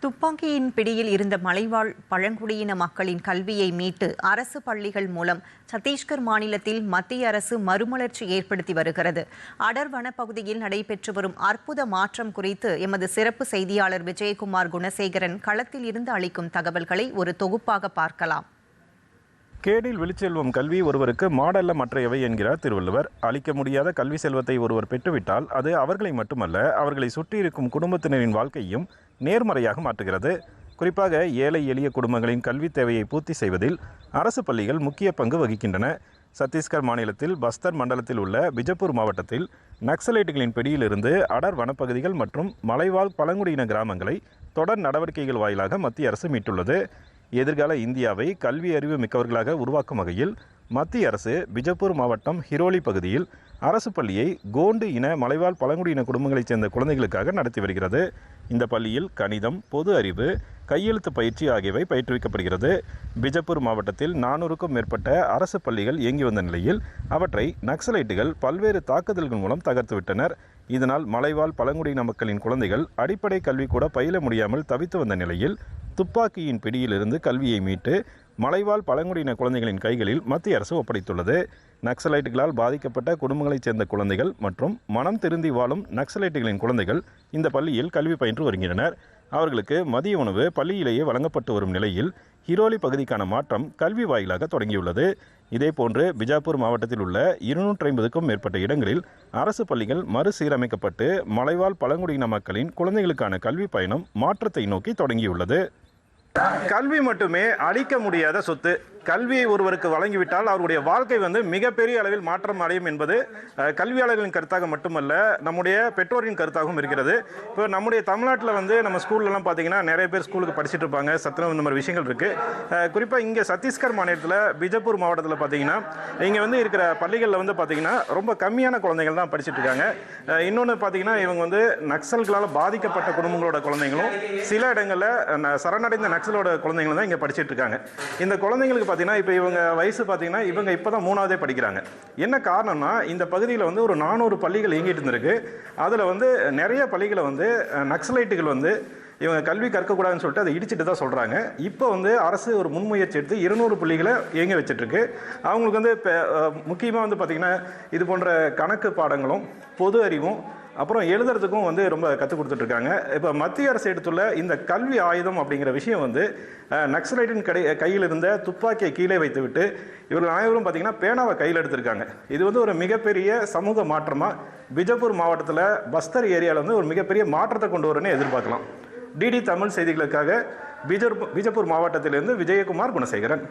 துப்பாக்கியின் பிடியில் இருந்த மலைவாழ் பழங்குடியின மக்களின் கல்வியை மீட்டு அரசு பள்ளிகள் மூலம் சத்தீஸ்கர் மாநிலத்தில் மத்திய அரசு மறுமலர்ச்சி ஏற்படுத்தி வருகிறது. அடர் வனப்பகுதியில் நடைபெற்று வரும் அற்புத மாற்றம் குறித்து எமது சிறப்பு செய்தியாளர் விஜயகுமார் குணசேகரன் களத்தில் இருந்து அளிக்கும் தகவல்களை ஒரு தொகுப்பாக பார்க்கலாம். கேடில் விழிச்செல்வம் கல்வி ஒருவருக்கு மாடல்ல மற்றையவை என்கிறார் திருவள்ளுவர். அளிக்க முடியாத கல்வி செல்வத்தை ஒருவர் பெற்றுவிட்டால் அது அவர்களை மட்டுமல்ல, அவர்களை சுற்றியிருக்கும் குடும்பத்தினரின் வாழ்க்கையும் நேர்மறையாக மாற்றுகிறது. குறிப்பாக ஏழை எளிய குடும்பங்களின் கல்வி தேவையை பூர்த்தி செய்வதில் அரசு பள்ளிகள் முக்கிய பங்கு வகிக்கின்றன. சத்தீஸ்கர் மாநிலத்தில் பஸ்தர் மண்டலத்தில் உள்ள பிஜப்பூர் மாவட்டத்தில் நக்சலைட்டுகளின் பிடியிலிருந்து அடர் வனப்பகுதிகள் மற்றும் மலைவாழ் பழங்குடியின கிராமங்களை தொடர் நடவடிக்கைகள் வாயிலாக மத்திய அரசு மீட்டுள்ளது. எதிர்கால இந்தியாவை கல்வி அறிவு மிக்கவர்களாக உருவாக்கும் வகையில் மத்திய அரசு பிஜப்பூர் மாவட்டம் ஹிரோலி பகுதியில் அரசு பள்ளியை கோண்டு இன மலைவாழ் பழங்குடியின குடும்பங்களைச் சேர்ந்த குழந்தைகளுக்காக நடத்தி வருகிறது. இந்த பள்ளியில் கணிதம், பொது அறிவு, கையெழுத்து பயிற்சி ஆகியவை பயிற்றுவிக்கப்படுகிறது. பிஜப்பூர் மாவட்டத்தில் 400க்கும் மேற்பட்ட அரசு பள்ளிகள் இயங்கி வந்த நிலையில் அவற்றை நக்சலைட்டுகள் பல்வேறு தாக்குதல்கள் மூலம் தகர்த்துவிட்டனர். இதனால் மலைவாழ் பழங்குடியின மக்களின் குழந்தைகள் அடிப்படை கல்வி கூட பயில முடியாமல் தவித்து வந்த நிலையில் துப்பாக்கியின் பிடியிலிருந்து கல்வியை மீட்டு மலைவாழ் பழங்குடியின குழந்தைகளின் கைகளில் மத்திய அரசு ஒப்படைத்துள்ளது. நக்சலைட்டுகளால் பாதிக்கப்பட்ட குடும்பங்களைச் சேர்ந்த குழந்தைகள் மற்றும் மனம் திருந்தி வாழும் நக்சலைட்டுகளின் குழந்தைகள் இந்த பள்ளியில் கல்வி பயின்று வருகின்றனர். அவர்களுக்கு மதிய உணவு பள்ளியிலேயே வழங்கப்பட்டு வரும் நிலையில் ஹிரோலி பகுதிக்கான மாற்றம் கல்வி வாயிலாக தொடங்கியுள்ளது. இதேபோன்று பிஜாப்பூர் மாவட்டத்தில் உள்ள 250க்கும் மேற்பட்ட இடங்களில் அரசு பள்ளிகள் மறுசீரமைக்கப்பட்டு மலைவாழ் பழங்குடியின மக்களின் குழந்தைகளுக்கான கல்வி பயணம் மாற்றத்தை நோக்கி தொடங்கியுள்ளது. கல்வி மட்டுமே அளிக்க முடியாத சொத்து. கல்வியை ஒருவருக்கு வழங்கிவிட்டால் அவருடைய வாழ்க்கை மிகப்பெரிய அளவில் மாற்றம் அடையும் என்பது கல்வியாளர்களின் கருத்தாக மட்டுமல்ல, நம்முடைய பெற்றோரின் கருத்தாகவும் இருக்கிறது. இப்போ நம்முடைய தமிழ்நாட்டில் நம்ம ஸ்கூல்லலாம் பார்த்தீங்கன்னா நிறைய பேர் ஸ்கூலுக்கு படிச்சுட்டு இருப்பாங்க. சத்துணவு இந்த மாதிரி விஷயங்கள் இருக்குது. குறிப்பாக இங்கே சத்தீஸ்கர் மாநிலத்தில் பிஜப்பூர் மாவட்டத்தில் பார்த்தீங்கன்னா இங்கே இருக்கிற பள்ளிகளில் பார்த்தீங்கன்னா ரொம்ப கம்மியான குழந்தைகள் தான் படிச்சுட்டு இருக்காங்க. இன்னொன்று பார்த்தீங்கன்னா இவங்க நக்சல்களால் பாதிக்கப்பட்ட குடும்பங்களோட குழந்தைங்களும் சில இடங்களில் சரணடைந்த நக்சலோட குழந்தைங்களும் தான் இங்கே படிச்சுட்டு இருக்காங்க. இந்த குழந்தைங்களுக்கு பார்த்தீங்கன்னா இப்போ இவங்க வயசு பார்த்தீங்கன்னா இவங்க இப்போ தான் 3ஆவதே படிக்கிறாங்க. என்ன காரணம்னா இந்த பகுதியில் ஒரு 400 பள்ளிகள் இயங்கிட்டு இருந்திருக்கு. அதில் நிறைய பள்ளிகளை நக்சலைட்டுகள் இவங்க கல்வி கற்கக்கூடாதுன்னு சொல்லிட்டு அதை இடிச்சிட்டு தான் சொல்கிறாங்க. இப்போ அரசு ஒரு முன்முயற்சி எடுத்து 200 பள்ளிகளை இயங்க வச்சிட்ருக்கு. அவங்களுக்கு இப்போ முக்கியமாக பார்த்திங்கன்னா இது போன்ற கணக்கு பாடங்களும் பொது அறிவும் அப்புறம் எழுதுறதுக்கும் ரொம்ப கற்றுக் கொடுத்துட்ருக்காங்க. இப்போ மத்திய அரசு எடுத்துள்ள இந்த கல்வி ஆயுதம் அப்படிங்கிற விஷயம் நக்சலைட்டின் கையில் இருந்த துப்பாக்கியை கீழே வைத்துவிட்டு இவர்கள் அனைவரும் பார்த்திங்கன்னா பேனாவை கையில் எடுத்திருக்காங்க. இது ஒரு மிகப்பெரிய சமூக மாற்றமாக பிஜப்பூர் மாவட்டத்தில் பஸ்தர் ஏரியாவில் ஒரு மிகப்பெரிய மாற்றத்தை கொண்டு வரும்னு எதிர்பார்க்கலாம். டிடி தமிழ் செய்திகளுக்காக பிஜப்பூர் மாவட்டத்திலிருந்து விஜயகுமார் குணசேகரன்.